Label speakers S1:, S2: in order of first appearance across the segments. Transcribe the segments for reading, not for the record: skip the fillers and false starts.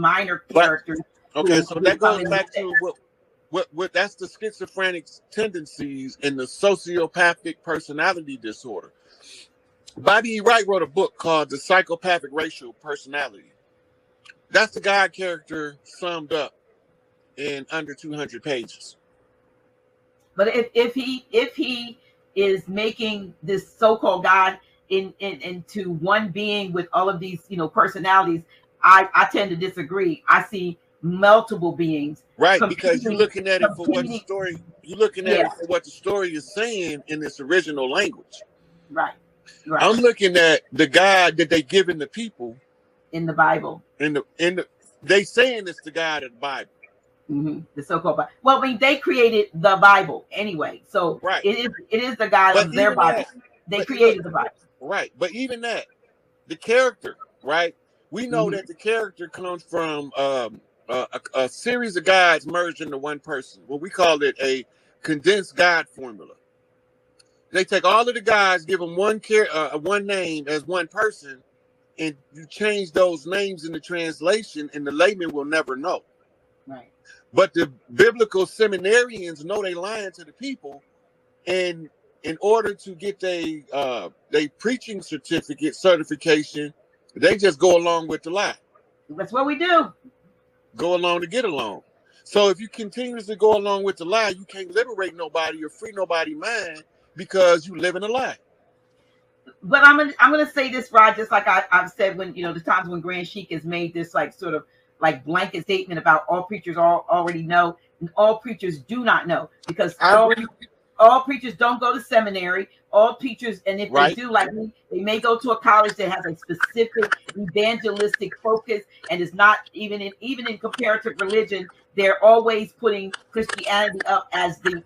S1: minor characters.
S2: Okay, so that goes back to what that's the schizophrenic tendencies and the sociopathic personality disorder. Bobby E. Wright wrote a book called The Psychopathic Racial Personality. That's the guide character summed up in under 200 pages.
S1: But if he is making this so-called God into one being with all of these, personalities, I tend to disagree. I see multiple beings.
S2: Right, because you're looking at it for what the story it for what the story is saying in its original language.
S1: Right.
S2: I'm looking at the God that they given the people
S1: in the Bible.
S2: They saying it's the God of the Bible.
S1: Mm-hmm. The so-called Bible. Well, I mean, they created the Bible anyway, so
S2: right.
S1: it is the God of their Bible. They created the Bible.
S2: Right, but even that, the character, right? We know that the character comes from a series of gods merged into one person. Well, we call it a condensed God formula. They take all of the gods, give them one name as one person, and you change those names in the translation, and the layman will never know.
S1: Right.
S2: But the biblical seminarians know they lying to the people, and in order to get they preaching certification, they just go along with the lie.
S1: That's what we do.
S2: Go along to get along. So if you continuously go along with the lie, you can't liberate nobody or free nobody's mind because you live in a lie.
S1: But I'm gonna say this, Rod, just like I've said when the times when Grand Sheik has made this sort of blanket statement about all preachers already know, and all preachers do not know, because all preachers don't go to seminary. All preachers, and if they do, like me, they may go to a college that has a specific evangelistic focus, and is not even in comparative religion. They're always putting Christianity up as the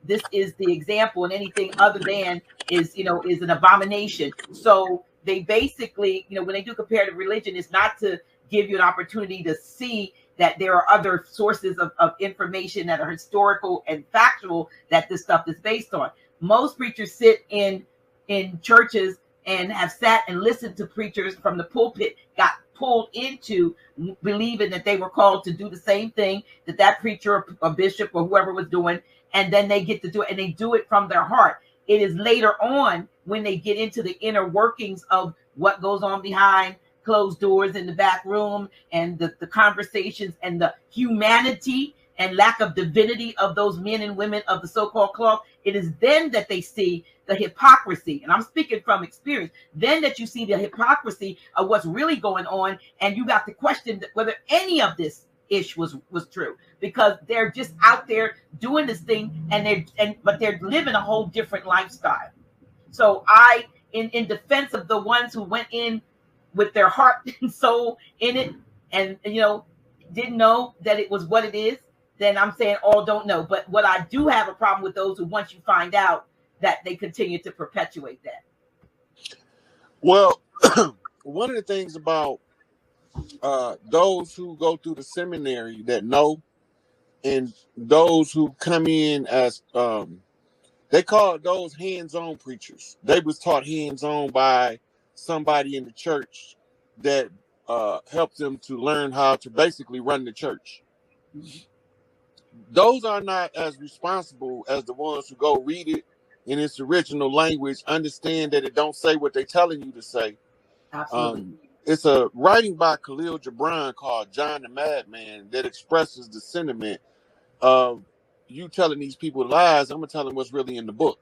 S1: this is the example, and anything other than is an abomination. So they basically when they do comparative religion, it's not to give you an opportunity to see that there are other sources of information that are historical and factual that this stuff is based on. Most preachers sit in churches and have sat and listened to preachers from the pulpit, got pulled into believing that they were called to do the same thing that preacher or bishop or whoever was doing, and then they get to do it, and they do it from their heart. It is later on when they get into the inner workings of what goes on behind closed doors in the back room, and the conversations and the humanity and lack of divinity of those men and women of the so-called cloth. It is then that they see the hypocrisy, and I'm speaking from experience, then that you see the hypocrisy of what's really going on, and you got to question whether any of this ish was true, because they're just out there doing this thing, but they're living a whole different lifestyle. So in defense of the ones who went in with their heart and soul in it, and didn't know that it was what it is, then I'm saying all don't know. But what I do have a problem with those who, once you find out, that they continue to perpetuate that.
S2: Well, one of the things about those who go through the seminary that know, and those who come in as they call those hands-on preachers. They was taught hands-on by somebody in the church that helped them to learn how to basically run the church. Those are not as responsible as the ones who go read it in its original language, understand that it don't say what they're telling you to say.
S1: Absolutely.
S2: It's a writing by Khalil Gibran called John the Madman that expresses the sentiment of you telling these people lies. I'm going to tell them what's really in the book.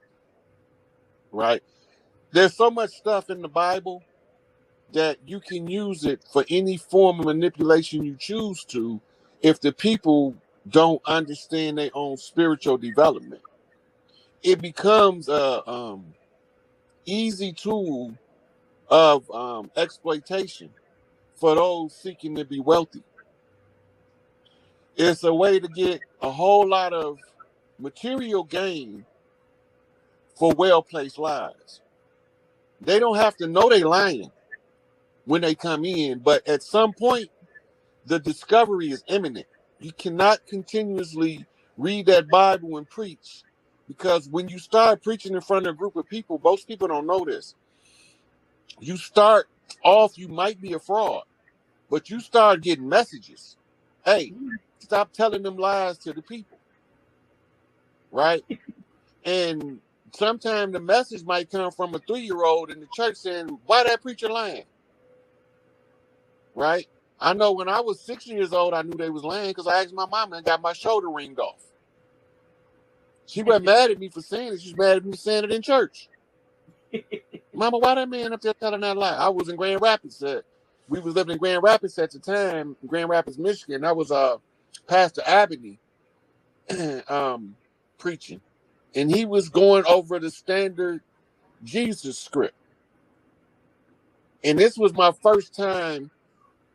S2: Right? There's so much stuff in the Bible that you can use it for any form of manipulation you choose to, if the people don't understand their own spiritual development. It becomes a easy tool of exploitation for those seeking to be wealthy. It's a way to get a whole lot of material gain for well-placed lies. They don't have to know they're lying when they come in, but at some point, the discovery is imminent. You cannot continuously read that Bible and preach, because when you start preaching in front of a group of people, most people don't know this. You start off, you might be a fraud. But you start getting messages. Hey, stop telling them lies to the people. Right? And sometimes the message might come from a 3-year-old in the church saying, why that preacher lying? Right? I know when I was 6 years old, I knew they was lying because I asked my mama and got my shoulder ringed off. She wasn't mad at me for saying it. She was mad at me for saying it in church. Mama, why that man up there telling that lie? I was in Grand Rapids. We was living in Grand Rapids at the time, Grand Rapids, Michigan. That was Pastor Abney preaching. And he was going over the standard Jesus script. And this was my first time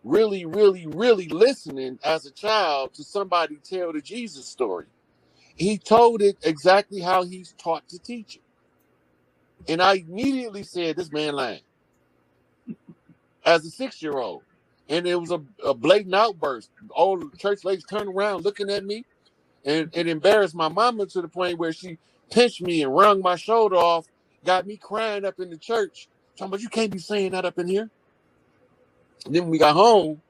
S2: really, really, really listening as a child to somebody tell the Jesus story. He told it exactly how he's taught to teach it. And I immediately said, this man lying. As a 6-year-old. And it was a blatant outburst. All the church ladies turned around looking at me, and it embarrassed my mama to the point where she pinched me and wrung my shoulder off, got me crying up in the church. Talking about, you can't be saying that up in here. And then when we got home,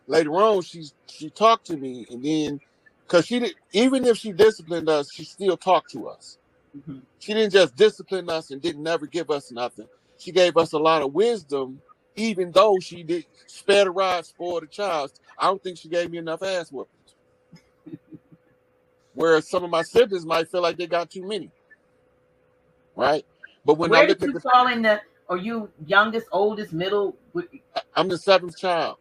S2: later on, she talked to me, and then, because she did, even if she disciplined us, she still talked to us. Mm-hmm. She didn't just discipline us and didn't never give us nothing. She gave us a lot of wisdom, even though she did spare the rod, spoil the child. I don't think she gave me enough ass whoopings. Whereas some of my siblings might feel like they got too many. Right? But when
S1: where did you fall in the, are you youngest, oldest, middle?
S2: I'm the 7th child.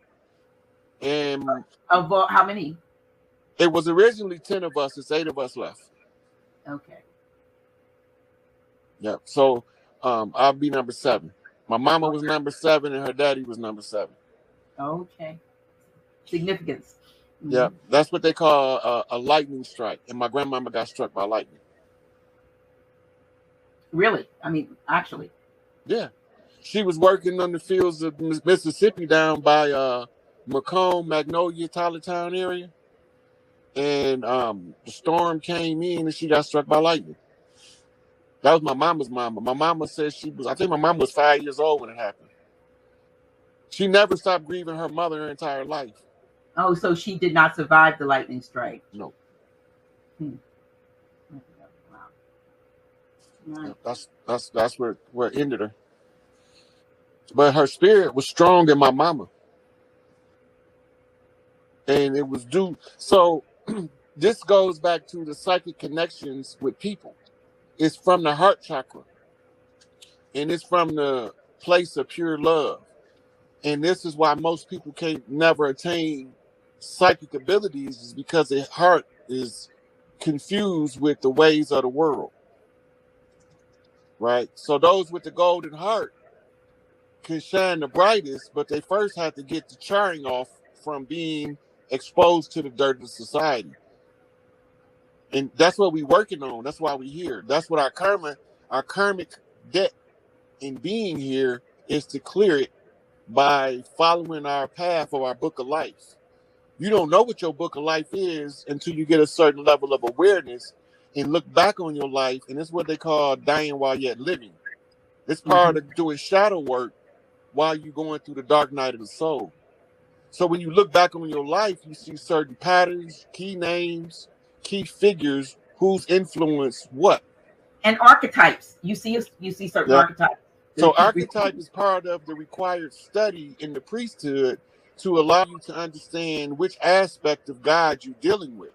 S2: And
S1: of how many?
S2: It was originally 10 of us. It's 8 of us left.
S1: Okay.
S2: Yeah. So I'll be number 7. My mama was number 7 and her daddy was number 7.
S1: Okay. Significance. Mm-hmm.
S2: Yeah. That's what they call a lightning strike. And my grandmama got struck by lightning.
S1: Really? I mean, actually.
S2: Yeah. She was working on the fields of Mississippi down by Macomb, Magnolia, Tyler Town area. And the storm came in and she got struck by lightning. That was my mama's mama. My mama said I think my mama was 5 years old when it happened. She never stopped grieving her mother her entire life.
S1: Oh, so she did not survive the lightning strike?
S2: No.
S1: Wow. Right.
S2: Yeah, that's where it ended her. But her spirit was strong in my mama. And it was due. So this goes back to the psychic connections with people. It's from the heart chakra. And it's from the place of pure love. And this is why most people can't never attain psychic abilities, is because their heart is confused with the ways of the world. Right? So those with the golden heart can shine the brightest, but they first have to get the charring off from being exposed to the dirt of society. And that's what we're working on. That's why we're here. That's what our karmic debt in being here is, to clear it by following our path or our book of life. You don't know what your book of life is until you get a certain level of awareness and look back on your life. And it's what they call dying while yet living. It's part of doing shadow work while you're going through the dark night of the soul. So when you look back on your life, you see certain patterns, key names, key figures, who's influenced what.
S1: And archetypes. You see certain archetypes.
S2: So archetype is part of the required study in the priesthood to allow you to understand which aspect of God you're dealing with.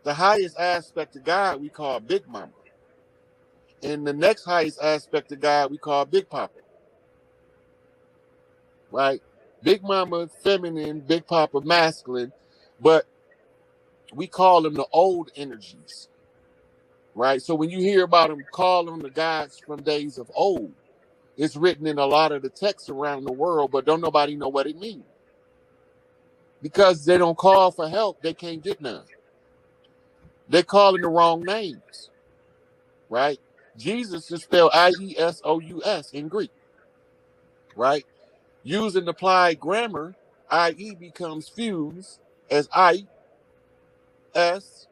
S2: The highest aspect of God we call Big Mama. And the next highest aspect of God we call Big Papa. Right? Big Mama feminine, Big Papa masculine, but we call them the old energies. Right? So when you hear about them, call them the gods from days of old. It's written in a lot of the texts around the world, but don't nobody know what it means. Because they don't call for help, they can't get none. They're calling the wrong names. Right? Jesus is spelled I-E-S-O-U-S in Greek. Right? Using applied grammar, I-E becomes fused as I, S,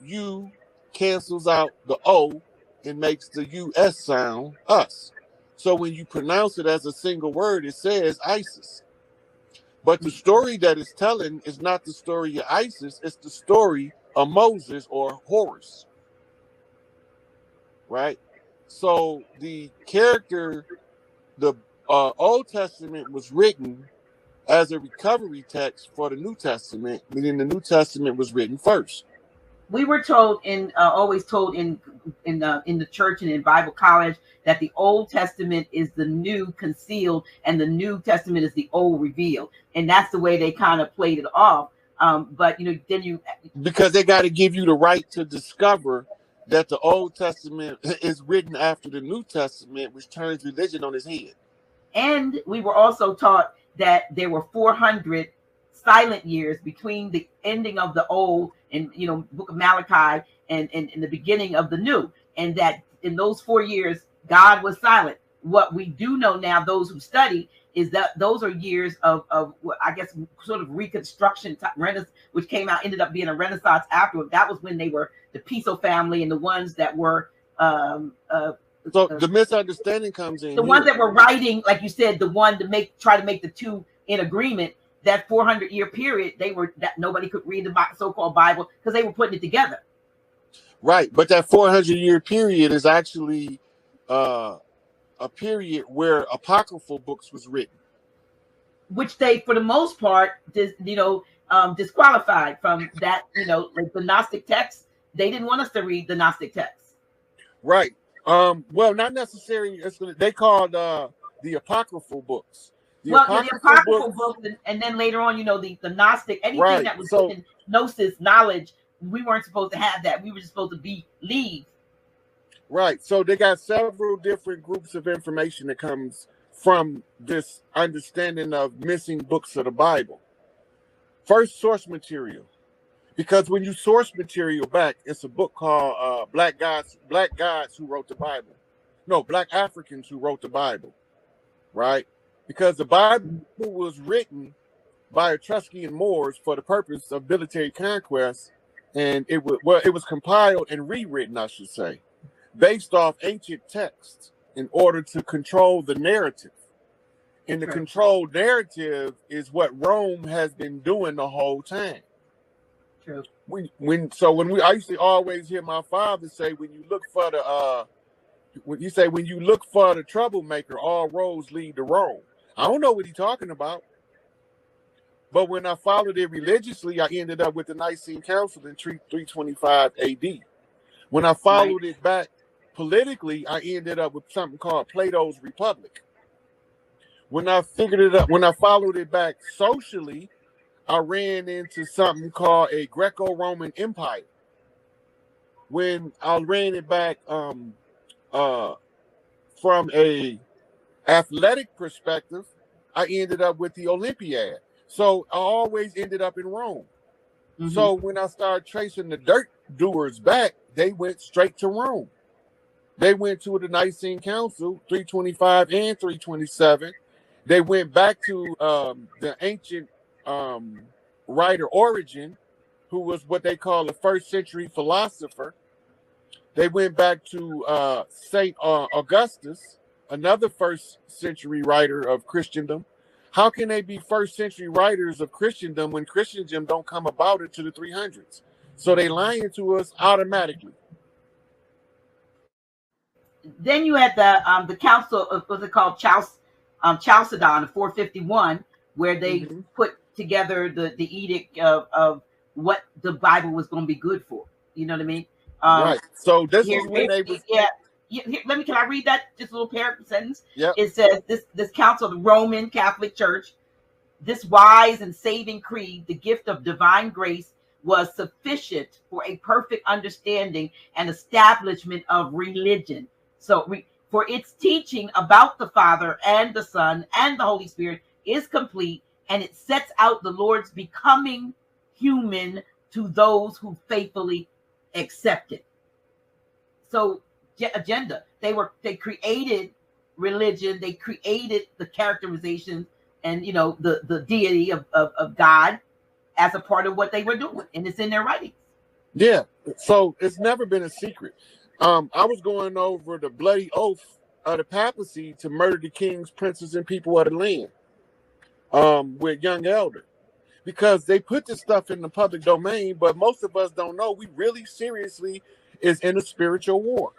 S2: U cancels out the O and makes the U-S sound, us. So when you pronounce it as a single word, it says ISIS. But the story that it's telling is not the story of Isis, it's the story of Moses or Horus, right? So the character, the Old Testament was written as a recovery text for the New Testament, meaning the New Testament was written first.
S1: We were told always told in the church and in Bible college that the Old Testament is the new concealed and the New Testament is the old revealed, and that's the way they kind of played it off. But then
S2: because they got to give you the right to discover that the Old Testament is written after the New Testament, which turns religion on its head.
S1: And we were also taught that there were 400 silent years between the ending of the old and book of Malachi and the beginning of the new, and that in those 4 years God was silent. What we do know now, those who study, is that those are years of I guess sort of reconstruction, which ended up being a Renaissance afterward. That was when they were the Piso family and the ones that were
S2: so the misunderstanding comes in.
S1: The ones that were writing, like you said, the one to try to make the two in agreement. That 400-year period, that nobody could read the so-called Bible because they were putting it together.
S2: Right, but that 400-year period is actually a period where apocryphal books was written,
S1: which they, for the most part, disqualified from that. Like the Gnostic texts, they didn't want us to read the Gnostic texts.
S2: Right. Well, not necessarily. They called the apocryphal books.
S1: The apocryphal books, and then later on, the Gnostic, anything that was in gnosis knowledge, we weren't supposed to have that. We were just supposed to believe.
S2: Right. So they got several different groups of information that comes from this understanding of missing books of the Bible. First, source material. Because when you source material back, it's a book called Black Gods Who Wrote the Bible. No, Black Africans Who Wrote the Bible. Right? Because the Bible was written by Etruscan Moors for the purpose of military conquest, and it was compiled and rewritten, I should say, based off ancient texts in order to control the narrative. And the controlled narrative is what Rome has been doing the whole time.
S1: True.
S2: I used to always hear my father say, when you look for the troublemaker, all roads lead to Rome. I don't know what he's talking about. But when I followed it religiously, I ended up with the Nicene Council in 325 AD. When I followed it back politically, I ended up with something called Plato's Republic. When I followed it back socially, I ran into something called a Greco-Roman Empire. When I ran it back from a athletic perspective, I ended up with the Olympiad. So I always ended up in Rome. Mm-hmm. So when I started tracing the dirt doers back, they went straight to Rome. They went to the Nicene Council, 325 and 327. They went back to the ancient writer Origen, who was what they call a first century philosopher. They went back to St. Augustus, another first century writer of Christendom. How can they be first century writers of Christendom when Christendom don't come about until the 300s? So they lying to us automatically.
S1: Then you had the council of, what's it called, Chalcedon of 451, where they put together the edict of what the Bible was going to be good for. You know what I mean?
S2: Right. So this is when they was.
S1: Yeah. Can I read that? Just a little paragraph sentence.
S2: Yeah.
S1: It says this council of the Roman Catholic Church, this wise and saving creed, the gift of divine grace, was sufficient for a perfect understanding and establishment of religion. So for its teaching about the Father and the Son and the Holy Spirit is complete, and it sets out the Lord's becoming human to those who faithfully accept it. So agenda. They created religion, they created the characterizations and the deity of God as a part of what they were doing, and it's in their writings.
S2: Yeah. So it's never been a secret. I was going over the bloody oath of the papacy to murder the kings, princes, and people of the land. with Young Elder, because they put this stuff in the public domain, but most of us don't know we really seriously is in a spiritual war.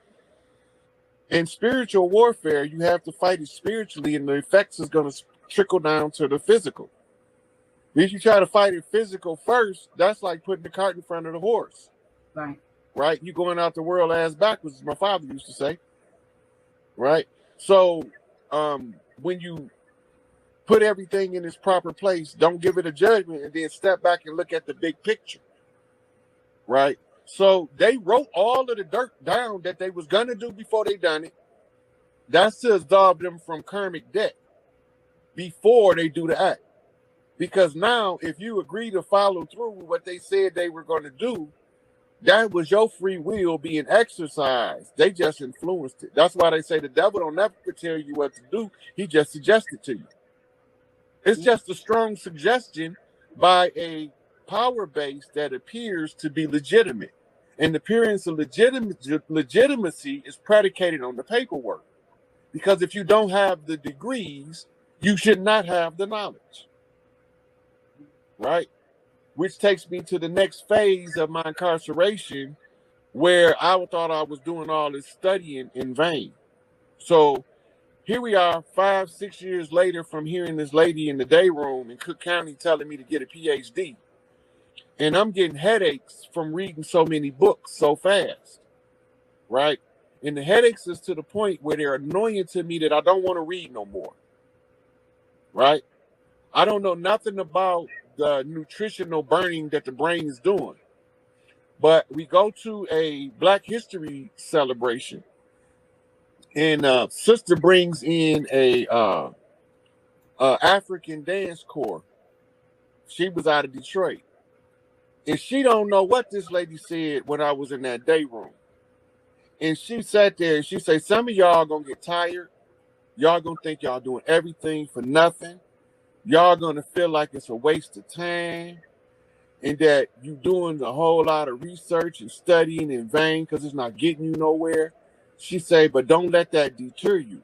S2: In spiritual warfare, you have to fight it spiritually, and the effects is going to trickle down to the physical. If you try to fight it physical first, that's like putting the cart in front of the horse.
S1: Right.
S2: Right? You going out the world ass backwards, as my father used to say. Right? So when you put everything in its proper place, don't give it a judgment, and then step back and look at the big picture. Right? So they wrote all of the dirt down that they was gonna do before they done it. That's to absolve them from karmic debt before they do the act. Because now, if you agree to follow through with what they said they were going to do, that was your free will being exercised. They just influenced it. That's why they say the devil don't ever tell you what to do. He just suggests it to you. It's just a strong suggestion by a power base that appears to be legitimate. And the appearance of legitimacy is predicated on the paperwork. Because if you don't have the degrees, you should not have the knowledge. Right? Which takes me to the next phase of my incarceration, where I thought I was doing all this studying in vain. So here we are 5-6 years later from hearing this lady in the day room in Cook County telling me to get a PhD. And I'm getting headaches from reading so many books so fast. Right? And the headaches is to the point where they're annoying to me that I don't want to read no more. Right? I don't know nothing about the nutritional burning that the brain is doing. But we go to a Black History celebration, and sister brings in a African dance corps. She was out of Detroit. And she don't know what this lady said when I was in that day room. And she sat there and she said, some of y'all gonna get tired. Y'all gonna think y'all doing everything for nothing. Y'all gonna feel like it's a waste of time, and that you doing a whole lot of research and studying in vain because it's not getting you nowhere. She say, but don't let that deter you.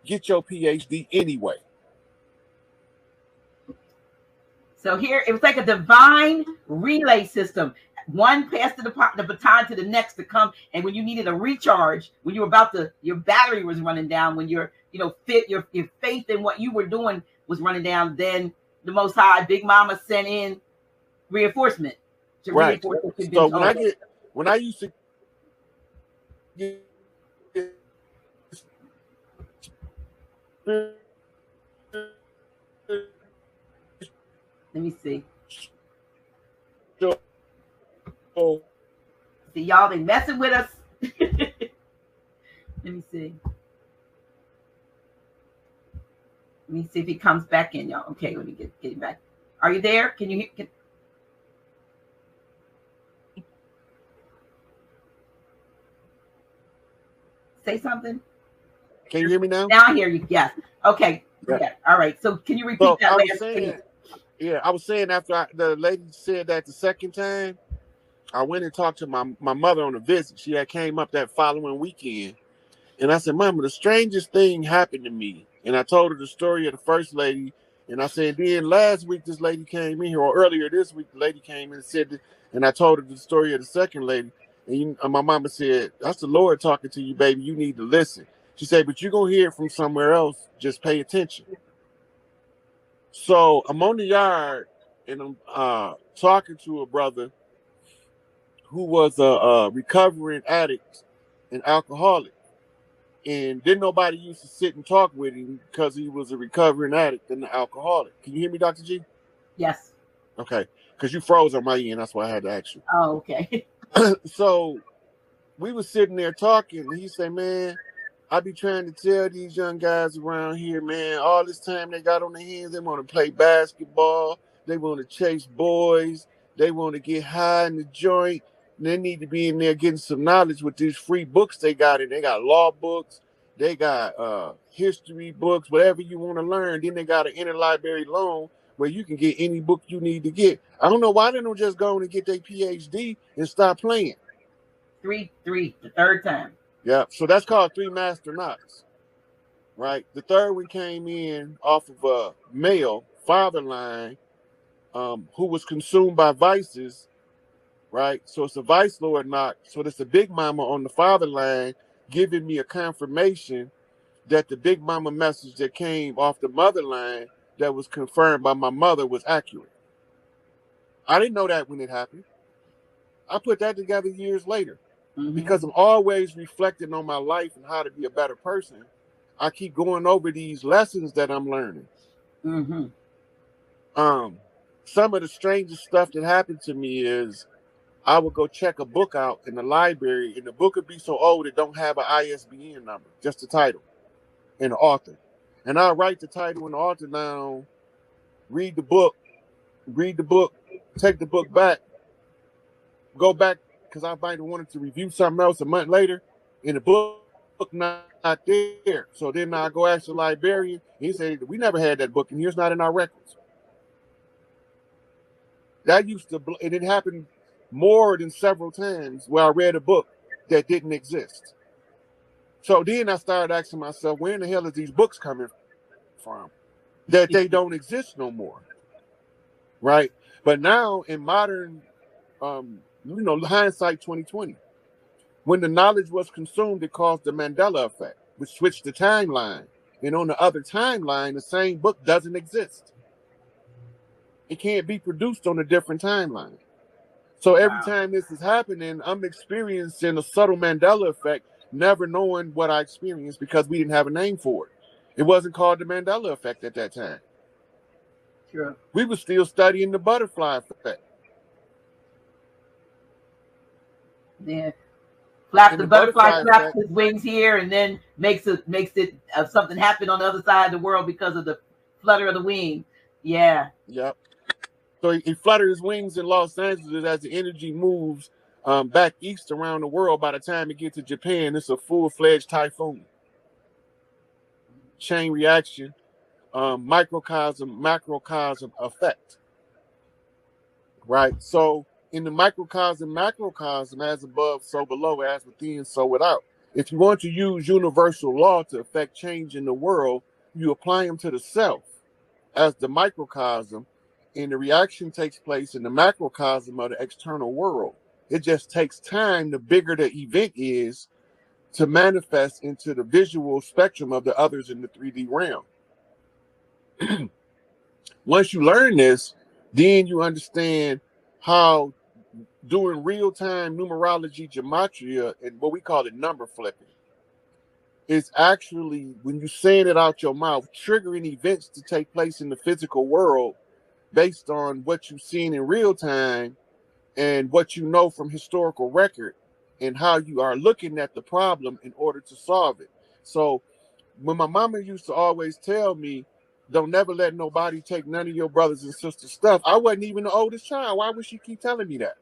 S2: Get your PhD anyway.
S1: So here, it was like a divine relay system. One passed the baton to the next to come, and when you needed a recharge, when you were about to, your battery was running down, when your faith in what you were doing was running down, then the Most High, Big Mama, sent in reinforcement to reinforce what you've been told.
S2: When I used to get
S1: let me see.
S2: Oh,
S1: see y'all, they messing with us. Let me see. Let me see if he comes back in, y'all. Okay, let me get him back. Are you there? Can you hear? Say something.
S2: Can you hear me now?
S1: Now I hear you. Yes. Okay. Yeah. All right. So can you repeat that last thing?
S2: Yeah, I was saying after the lady said that the second time, I went and talked to my mother on a visit. She had came up that following weekend. And I said, Mama, the strangest thing happened to me. And I told her the story of the first lady. And I said, then last week this lady came in here, or earlier this week the lady came in and said, and I told her the story of the second lady. And my mama said, that's the Lord talking to you, baby. You need to listen. She said, but you're going to hear it from somewhere else. Just pay attention. So I'm on the yard, and I'm talking to a brother who was a recovering addict and alcoholic. And didn't nobody used to sit and talk with him because he was a recovering addict and an alcoholic. Can you hear me, Dr. G?
S1: Yes.
S2: Okay. Because you froze on my end. That's why I had to ask you.
S1: Oh, okay.
S2: So we were sitting there talking. And he said, man, I be trying to tell these young guys around here, man, all this time they got on their hands, they want to play basketball. They want to chase boys. They want to get high in the joint. They need to be in there getting some knowledge with these free books they got. And they got law books. They got history books, whatever you want to learn. Then they got an interlibrary loan where you can get any book you need to get. I don't know why they don't just go and get their PhD and stop playing.
S1: The third time.
S2: Yeah, so that's called 3 master knots, right? The third one came in off of a male father line, who was consumed by vices, right? So it's a vice lord knock. So there's a big mama on the father line giving me a confirmation that the big mama message that came off the mother line that was confirmed by my mother was accurate. I didn't know that when it happened. I put that together years later because I'm always reflecting on my life and how to be a better person. I keep going over these lessons that I'm learning. Some of the strangest stuff that happened to me is I would go check a book out in the library, and the book would be so old it don't have an ISBN number, just the title and the author. And I'll write the title and the author down, read the book, take the book back, go back because I might have wanted to review something else a month later, and the book not there. So then I go ask the librarian. He said, we never had that book, and here's not in our records. That used to, and it happened more than several times where I read a book that didn't exist. So then I started asking myself, where in the hell are these books coming from? That they don't exist no more, right? But now in modern, hindsight 2020, when the knowledge was consumed, it caused the Mandela effect, which switched the timeline. And on the other timeline, the same book doesn't exist. It can't be produced on a different timeline. So every time this is happening, I'm experiencing a subtle Mandela effect, never knowing what I experienced because we didn't have a name for it. It wasn't called the Mandela effect at that time.
S1: Sure.
S2: We were still studying the butterfly effect.
S1: Yeah. The butterfly flaps his wings here and then makes it something happen on the other side of the world because of the flutter of the wing. Yeah.
S2: Yep. So he fluttered his wings in Los Angeles as the energy moves back east around the world. By the time it gets to Japan, it's a full-fledged typhoon. Chain reaction, microcosm, macrocosm effect. Right? So in the microcosm, macrocosm, as above, so below, as within, so without. If you want to use universal law to affect change in the world, you apply them to the self as the microcosm, and the reaction takes place in the macrocosm of the external world. It just takes time, the bigger the event is, to manifest into the visual spectrum of the others in the 3D realm. Once you learn this, then you understand how doing real-time numerology gematria and what we call it number flipping is actually, when you're saying it out your mouth, triggering events to take place in the physical world based on what you've seen in real time and what you know from historical record and how you are looking at the problem in order to solve it. So when my mama used to always tell me, don't never let nobody take none of your brothers and sisters' stuff, I wasn't even the oldest child. Why would she keep telling me that?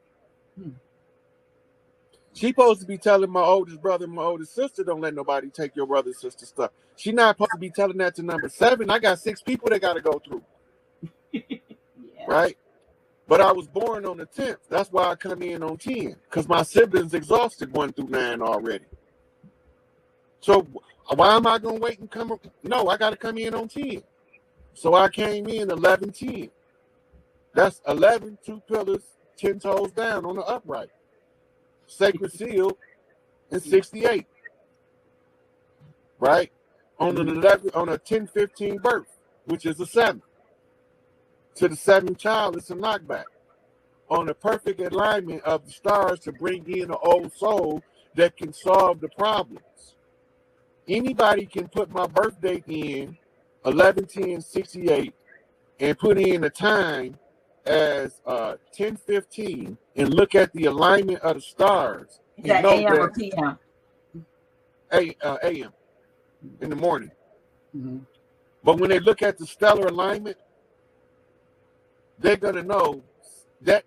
S2: She supposed to be telling my oldest brother and my oldest sister, don't let nobody take your brother and sister stuff. She not supposed to be telling that to number 7. I got 6 people that got to go through. Right? But I was born on the 10th. That's why I come in on 10, because my siblings exhausted 1 through 9 already. So why am I going to wait and come? No, I got to come in on 10. So I came in 11-10. That's 11, 2 pillars, 10 toes down on the upright. Sacred seal and 68. Right? On an 11, on a 10-15 birth, which is a 7. To the 7th child, it's a knockback. On a perfect alignment of the stars to bring in an old soul that can solve the problems. Anybody can put my birth date in 11-10-68 and put in a time as 10-15 and look at the alignment of the stars.
S1: Is that AM or PM?
S2: AM in the morning. But when they look at the stellar alignment, they're going to know that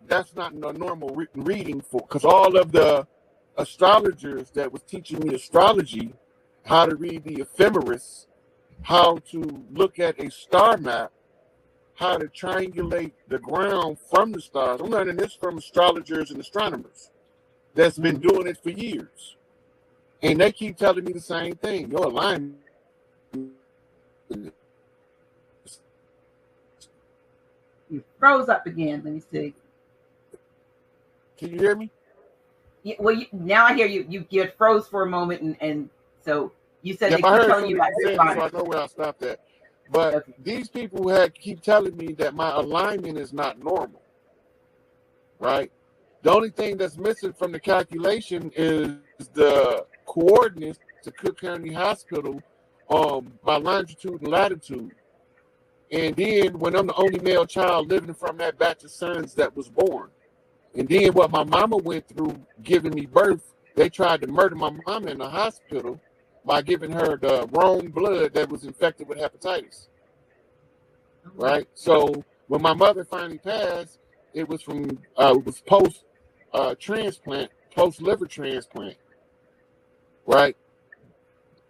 S2: that's not a normal reading for, because all of the astrologers that was teaching me astrology, how to read the ephemeris, how to look at a star map, how to triangulate the ground from the stars. I'm learning this from astrologers and astronomers that's been doing it for years. And they keep telling me the same thing. Your alignment
S1: You froze up again. Let me see.
S2: Can you hear me?
S1: Yeah, well, now I hear you. You get froze for a moment, and so you said
S2: Yep,
S1: they
S2: I
S1: keep
S2: heard
S1: telling
S2: some
S1: you
S2: of
S1: about
S2: you
S1: your
S2: saying, so
S1: body.
S2: I know where I stopped at. But
S1: Okay.
S2: these people keep telling me that my alignment is not normal, right? The only thing that's missing from the calculation is the coordinates to Cook County Hospital, by longitude and latitude. And then when I'm the only male child living from that batch of sons that was born, and then what my mama went through giving me birth, they tried to murder my mama in the hospital by giving her the wrong blood that was infected with hepatitis. Right? So when my mother finally passed, it was post transplant, post liver transplant, right?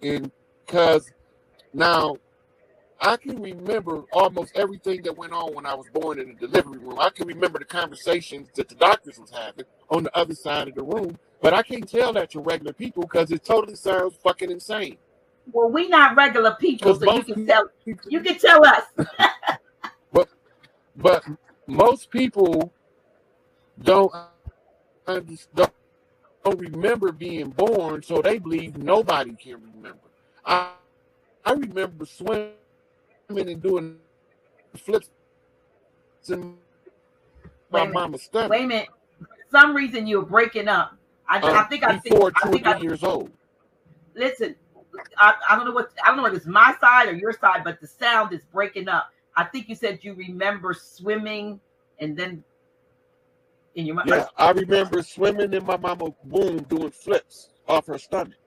S2: And because now I can remember almost everything that went on when I was born in the delivery room. I can remember the conversations that the doctors was having on the other side of the room, but I can't tell that to regular people because it totally sounds fucking insane.
S1: Well, we not regular people,
S2: Because
S1: so you can tell. You can tell us.
S2: but most people don't remember being born, so they believe nobody can remember. I remember swimming and doing flips in my mama's stomach.
S1: Wait a minute. For some reason you're breaking up. I think
S2: before 2 or 3 years old.
S1: Listen, I don't know if it's my side or your side, but the sound is breaking up. I think you said you remember swimming and then in your
S2: Yeah, I remember swimming in my mama's womb doing flips off her stomach.